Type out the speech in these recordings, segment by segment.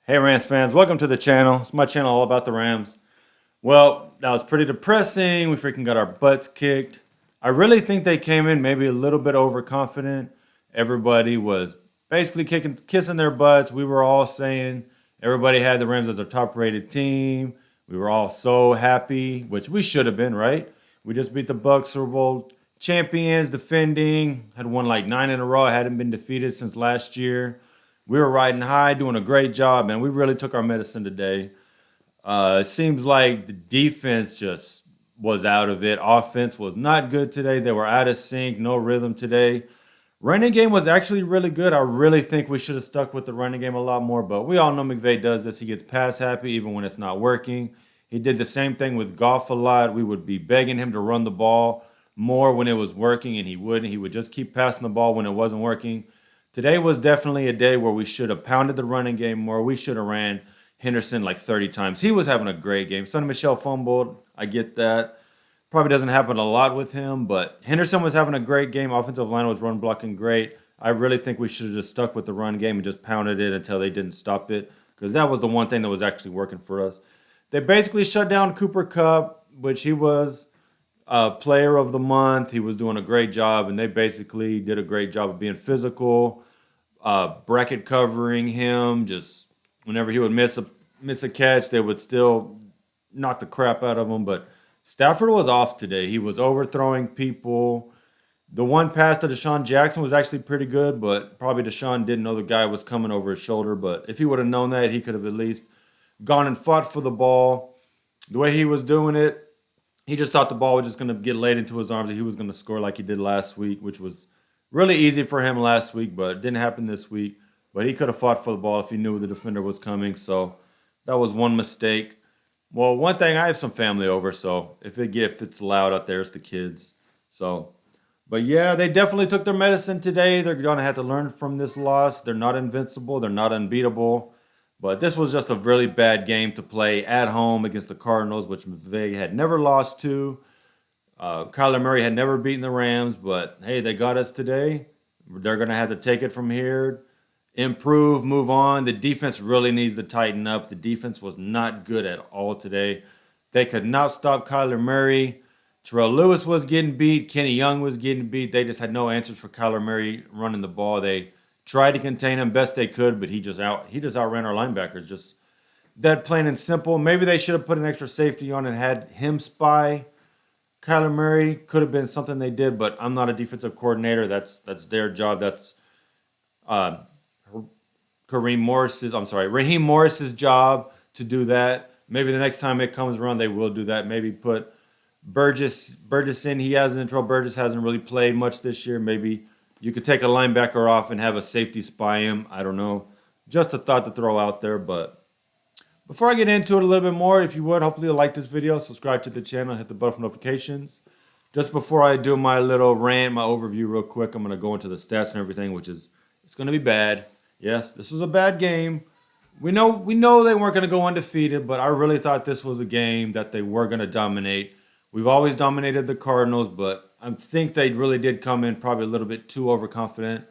Hey Rams fans, welcome to the channel. It's my channel all about the Rams. Well, that was pretty depressing. We freaking got our butts kicked. I really think they came in maybe a little bit overconfident. Everybody was basically kissing their butts. We were all saying everybody had the Rams as a top-rated team. We were all so happy, which we should have been, right? We just beat the Bucks, Super Bowl champions, defending, had won like 9 in a row, hadn't been defeated since last year. We were riding high, doing a great job, man. We really took our medicine today. It seems like the defense just was out of it. Offense was not good today. They were out of sync, no rhythm today. Running game was actually really good. I really think we should have stuck with the running game a lot more, but we all know McVay does this. He gets pass happy even when it's not working. He did the same thing with Goff a lot. We would be begging him to run the ball more when it was working, and he wouldn't. He would just keep passing the ball when it wasn't working. Today was definitely a day where we should have pounded the running game more. We should have ran Henderson like 30 times. He was having a great game. Sonny Michel fumbled. I get that. Probably doesn't happen a lot with him, but Henderson was having a great game. Offensive line was run blocking great. I really think we should have just stuck with the run game and just pounded it until they didn't stop it, because that was the one thing that was actually working for us. They basically shut down Cooper Kupp, which he was player of the month. He was doing a great job, and they basically did a great job of being physical, bracket covering him. Just whenever he would miss a catch, they would still knock the crap out of him. But Stafford was off today. He was overthrowing people. The one pass to Deshaun Jackson was actually pretty good, but probably Deshaun didn't know the guy was coming over his shoulder. But if he would have known that, he could have at least gone and fought for the ball. The way he was doing it, he just thought the ball was just going to get laid into his arms and he was going to score like he did last week, which was really easy for him last week, but it didn't happen this week. But he could have fought for the ball if he knew the defender was coming. So that was one mistake. Well, one thing, I have some family over, so if it's loud out there, it's the kids. So, but yeah, they definitely took their medicine today. They're going to have to learn from this loss. They're not invincible. They're not unbeatable. But this was just a really bad game to play at home against the Cardinals, which McVay had never lost to. Kyler Murray had never beaten the Rams, but hey, they got us today. They're going to have to take it from here, improve, move on. The defense really needs to tighten up. The defense was not good at all today. They could not stop Kyler Murray. Terrell Lewis was getting beat. Kenny Young was getting beat. They just had no answers for Kyler Murray running the ball. They tried to contain him best they could, but he just outran our linebackers. Just that plain and simple. Maybe they should have put an extra safety on and had him spy Kyler Murray. Could have been something they did, but I'm not a defensive coordinator. That's their job. That's Raheem Morris's job to do that. Maybe the next time it comes around, they will do that. Maybe put Burgess in. Burgess hasn't really played much this year. Maybe you could take a linebacker off and have a safety spy him. I don't know. Just a thought to throw out there. But before I get into it a little bit more, if you would, hopefully you'll like this video, subscribe to the channel, hit the bell for notifications. Just before I do my little rant, my overview real quick, I'm going to go into the stats and everything, it's going to be bad. Yes, this was a bad game. We know they weren't going to go undefeated, but I really thought this was a game that they were going to dominate. We've always dominated the Cardinals, but I think they really did come in probably a little bit too overconfident.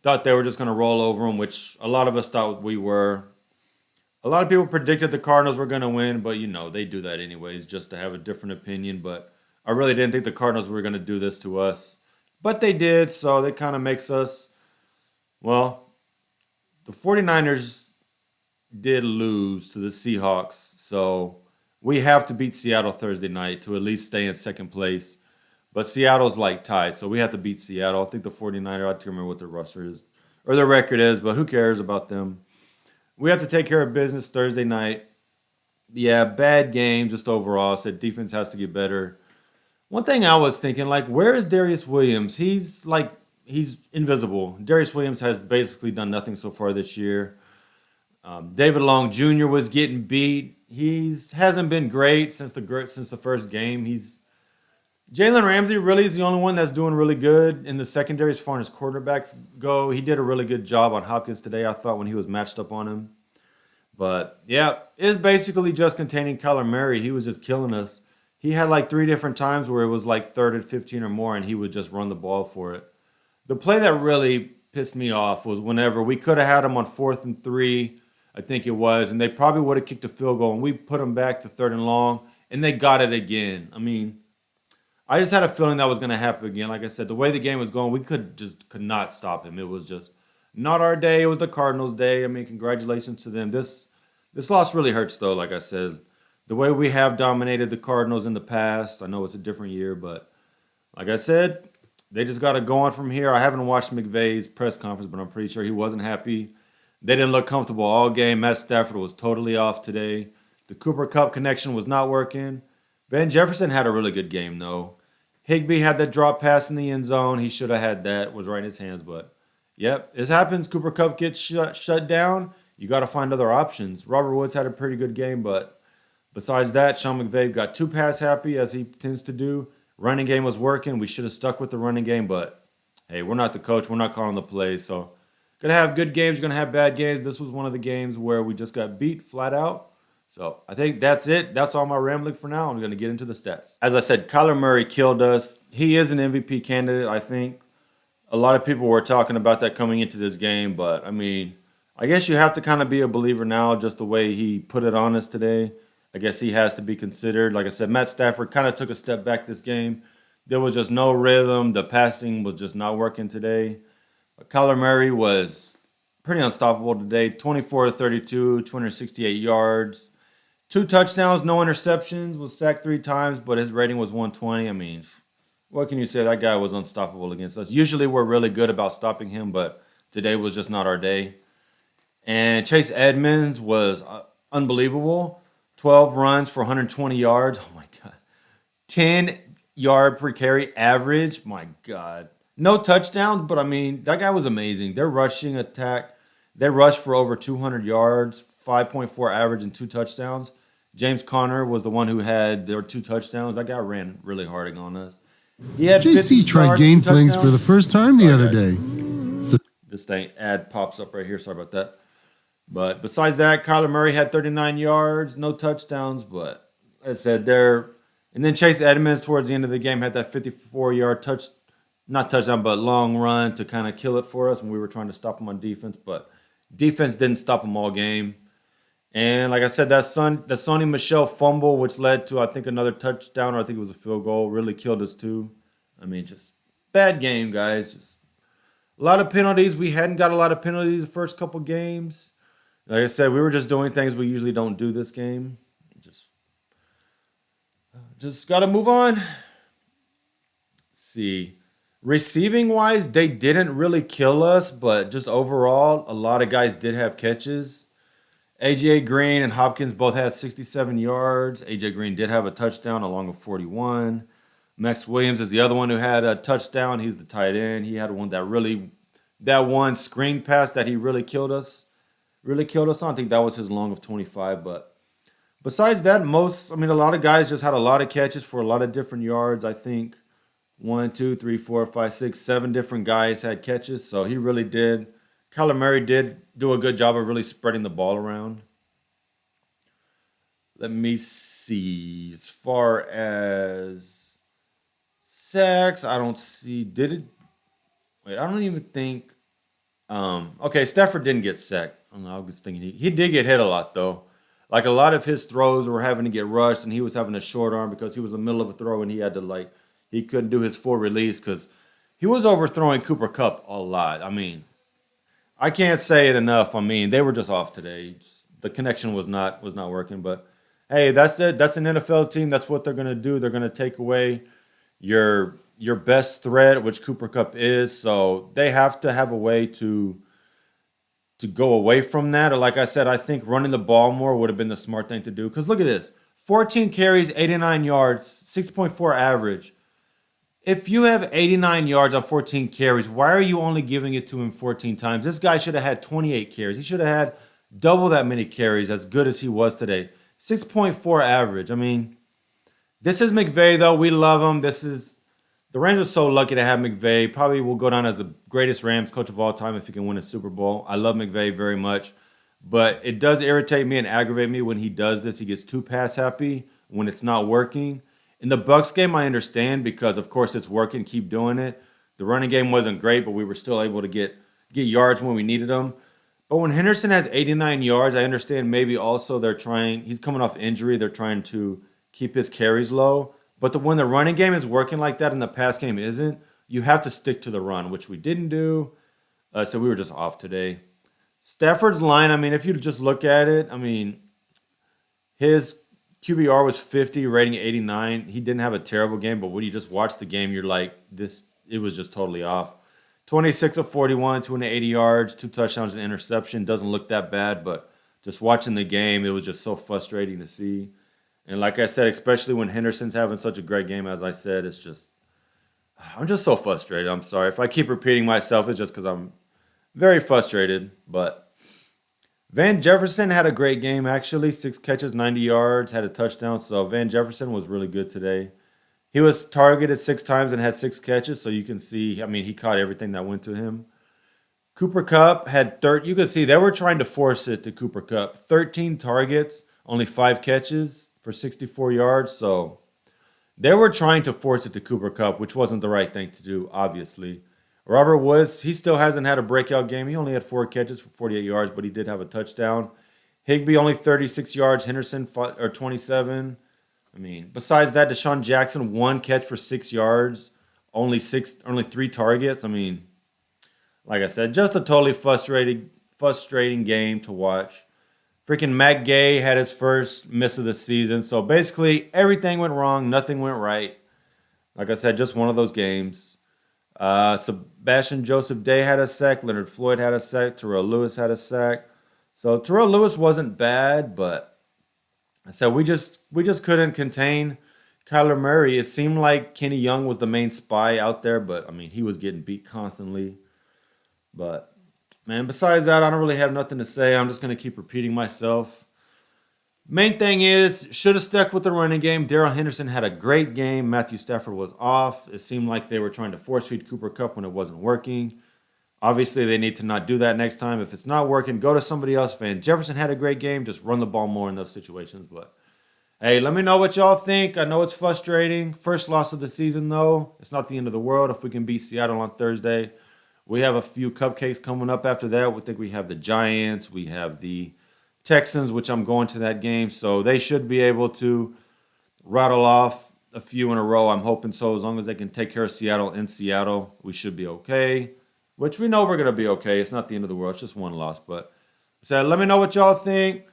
Thought they were just going to roll over them, which a lot of us thought we were. A lot of people predicted the Cardinals were going to win, but they do that anyways just to have a different opinion. But I really didn't think the Cardinals were going to do this to us. But they did, so that kind of makes us, well, the 49ers did lose to the Seahawks, so we have to beat Seattle Thursday night to at least stay in second place. But Seattle's like tied, so we have to beat Seattle. I think the 49ers, I can't remember what their roster is, or their record is, but who cares about them? We have to take care of business Thursday night. Yeah, bad game just overall. Said defense has to get better. One thing I was thinking, where is Darius Williams? He's invisible. Darius Williams has basically done nothing so far this year. David Long Jr. was getting beat. He hasn't been great since the first game. Jalen Ramsey really is the only one that's doing really good in the secondary as far as quarterbacks go. He did a really good job on Hopkins today, I thought, when he was matched up on him. But, yeah, it's basically just containing Kyler Murray. He was just killing us. He had 3 different times where it was 3rd and 15 or more, and he would just run the ball for it. The play that really pissed me off was whenever we could have had him on 4th and 3 I think it was, and they probably would have kicked a field goal, and we put them back to 3rd and long, and they got it again. I mean, I just had a feeling that was going to happen again. Like I said, the way the game was going, we could not stop him. It was just not our day. It was the Cardinals' day. I mean, congratulations to them. This loss really hurts, though. Like I said, the way we have dominated the Cardinals in the past. I know it's a different year, but like I said, they just got to go on from here. I haven't watched McVay's press conference, but I'm pretty sure he wasn't happy. They didn't look comfortable all game. Matt Stafford was totally off today. The Cooper Kupp connection was not working. Van Jefferson had a really good game, though. Higbee had that drop pass in the end zone. He should have had that. Was right in his hands, but yep, this happens. Cooper Kupp gets shut down. You got to find other options. Robert Woods had a pretty good game, but besides that, Sean McVay got too pass happy, as he tends to do. Running game was working. We should have stuck with the running game, but hey, we're not the coach. We're not calling the plays, so gonna have good games. Gonna have bad games. This was one of the games where we just got beat flat out. So I think that's it. That's all my rambling for now. I'm going to get into the stats. As I said, Kyler Murray killed us. He is an MVP candidate, I think. A lot of people were talking about that coming into this game, but I mean, I guess you have to kind of be a believer now, just the way he put it on us today. I guess he has to be considered. Like I said, Matt Stafford kind of took a step back this game. There was just no rhythm. The passing was just not working today. But Kyler Murray was pretty unstoppable today. 24-32, 268 yards. 2 touchdowns, no interceptions, was sacked 3 times, but his rating was 120. I mean, what can you say? That guy was unstoppable against us. Usually we're really good about stopping him, but today was just not our day. And Chase Edmonds was unbelievable. 12 runs for 120 yards. Oh, my God. 10 yard per carry average. My God. No touchdowns, but, I mean, that guy was amazing. Their rushing attack, they rushed for over 200 yards, 5.4 average and 2 touchdowns. James Conner was the one who had their 2 touchdowns. That guy ran really hard on us. He had JC tried game flings for the first time the other day. This thing ad pops up right here. Sorry about that. But besides that, Kyler Murray had 39 yards, no touchdowns. But as I said, there. And then Chase Edmonds towards the end of the game had that 54-yard not touchdown, but long run to kind of kill it for us when we were trying to stop him on defense. But defense didn't stop him all game. And like I said, the Sony Michel fumble, which led to, I think, another touchdown, or I think it was a field goal, really killed us too. I mean, just bad game, guys. Just a lot of penalties. We hadn't got a lot of penalties the first couple games. Like I said, we were just doing things we usually don't do this game. Just got to move on. Let's see. Receiving-wise, they didn't really kill us, but just overall, a lot of guys did have catches. A.J. Green and Hopkins both had 67 yards. A.J. Green did have a touchdown along with 41. Max Williams is the other one who had a touchdown. He's the tight end. He had one that one screen pass that he really killed us. Really killed us on. I think that was his long of 25. But besides that, a lot of guys just had a lot of catches for a lot of different yards. I think 1, 2, 3, 4, 5, 6, 7 different guys had catches. So he really did. Kyler Murray did do a good job of really spreading the ball around. Let me see. As far as sacks, I don't see. Did it? Wait, I don't even think. Okay, Stafford didn't get sacked. I don't know. I was thinking he did get hit a lot, though. Like, a lot of his throws were having to get rushed, and he was having a short arm because he was in the middle of a throw, and he had to, he couldn't do his full release because he was overthrowing Cooper Kupp a lot. I mean, I can't say it enough. I mean, they were just off today. The connection was not working. But hey, that's it. That's an NFL team. That's what they're gonna do. They're gonna take away your best threat, which Cooper Kupp is. So they have to have a way to go away from that. Or like I said, I think running the ball more would have been the smart thing to do. Because look at this: 14 carries, 89 yards, 6.4 average. If you have 89 yards on 14 carries, why are you only giving it to him 14 times? This guy should have had 28 carries. He should have had double that many carries, as good as he was today. 6.4 average. I mean, this is McVay, though. We love him. The Rams are so lucky to have McVay. Probably will go down as the greatest Rams coach of all time if he can win a Super Bowl. I love McVay very much. But it does irritate me and aggravate me when he does this. He gets too pass happy when it's not working. In the Bucs game, I understand because, of course, it's working. Keep doing it. The running game wasn't great, but we were still able to get yards when we needed them. But when Henderson has 89 yards, I understand maybe also he's coming off injury. They're trying to keep his carries low. But when the running game is working like that and the pass game isn't, you have to stick to the run, which we didn't do. So we were just off today. Stafford's line, I mean, if you just look at it, I mean, his QBR was 50, rating 89. He didn't have a terrible game, but when you just watch the game, you're like, it was just totally off. 26 of 41, 280 yards, 2 touchdowns, and interception. Doesn't look that bad, but just watching the game, it was just so frustrating to see. And like I said, especially when Henderson's having such a great game, as I said, I'm just so frustrated. I'm sorry. If I keep repeating myself, it's just because I'm very frustrated. But Van Jefferson had a great game, actually. 6 catches, 90 yards, had a touchdown. So Van Jefferson was really good today. He was targeted 6 times and had 6 catches, so you can see, I mean, he caught everything that went to him. Cooper Kupp had you can see they were trying to force it to Cooper Kupp. 13 targets, only 5 catches for 64 yards, so they were trying to force it to Cooper Kupp, which wasn't the right thing to do, obviously. Robert Woods, he still hasn't had a breakout game. He only had 4 catches for 48 yards, but he did have a touchdown. Higbee only 36 yards, Henderson 27. I mean, besides that, Deshaun Jackson 1 catch for 6 yards, only 3 targets. I mean, like I said, just a totally frustrating game to watch. Freaking Matt Gay had his first miss of the season, so basically everything went wrong, nothing went right. Like I said, just one of those games. Sebastian Joseph Day had a sack, Leonard Floyd had a sack, Terrell Lewis had a sack. So Terrell Lewis wasn't bad, but so we just couldn't contain Kyler Murray. It seemed like Kenny Young was the main spy out there, but I mean he was getting beat constantly. But man, besides that, I don't really have nothing to say. I'm just gonna keep repeating myself. Main thing is, should have stuck with the running game. Darrell Henderson had a great game. Matthew Stafford was off. It seemed like they were trying to force feed Cooper Kupp when it wasn't working. Obviously, they need to not do that next time. If it's not working, go to somebody else. Van Jefferson had a great game. Just run the ball more in those situations. But, hey, let me know what y'all think. I know it's frustrating. First loss of the season, though. It's not the end of the world if we can beat Seattle on Thursday. We have a few cupcakes coming up after that. We think we have the Giants. We have the Texans, which I'm going to that game. So they should be able to rattle off a few in a row. I'm hoping so. As long as they can take care of Seattle in Seattle, we should be okay. Which we know we're going to be okay. It's not the end of the world. It's just one loss. But let me know what y'all think.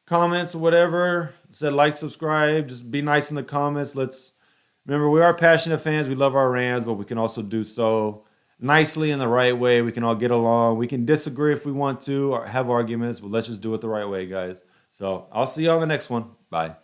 Comments or whatever. Like, subscribe. Just be nice in the comments. Remember, we are passionate fans. We love our Rams, but we can also do so nicely in the right way. We can all get along. We can disagree if we want to or have arguments, but let's just do it the right way, guys. So I'll see you on the next one. Bye.